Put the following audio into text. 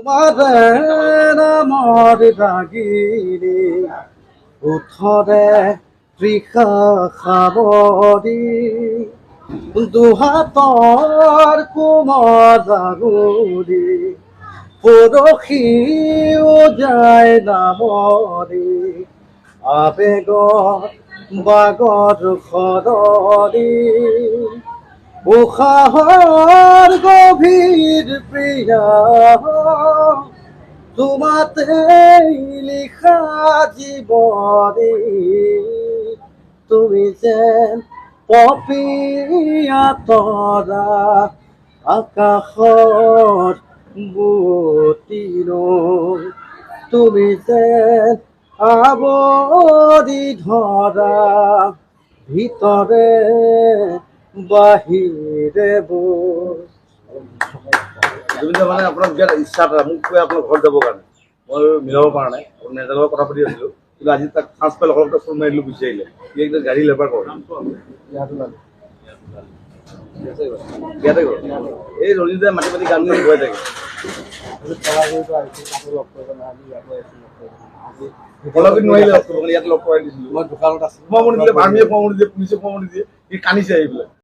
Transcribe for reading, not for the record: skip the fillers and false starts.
তোমাৰে নামৰ ৰাগিনী ওঠৰে তৃষা সাৱৰি দুহাতৰ কোমল আঙুলি পৰশিও যায় নামৰি আবেগত বাগৰ সদৰি উশাহৰ গভীৰ প্ৰিয়া তোমাতে লিখা জীৱনী তুমি যেন পপীয়া তৰা আকাশৰ বুটিলৈ তুমি যেন আৱৰি ধৰা ভিতৰে বাহিৰে জুবিন মানে আপোনাক বিৰাট ইচ্ছা এটা মোক কৈ আপোনাৰ ঘৰত যাবৰ কাৰণে মই মিলাব পৰা নাই মেনেজাৰৰ লগত কথা পাতি আছিলোঁ কিন্তু আজি তাক চান্স পাই লগতে ফোন মাৰি দিলোঁ গুচি আহিলে সি একদম গাড়ী লেবাৰ কৰে ইয়াতে গ'ল এই ৰঞ্জিতে মাতি মাতি গান গাই গৈ থাকে কলাগুৰিত নোৱাৰিলে ইয়াত লগ কৰাই দিছিলোঁ মই দোকানত আছোঁ সোমাব নিদিলে আৰ্মীয়ে সোমাব নিদিয়ে পুলিচে সোমাব নিদিয়ে সি কান্দিছে আহি পেলাই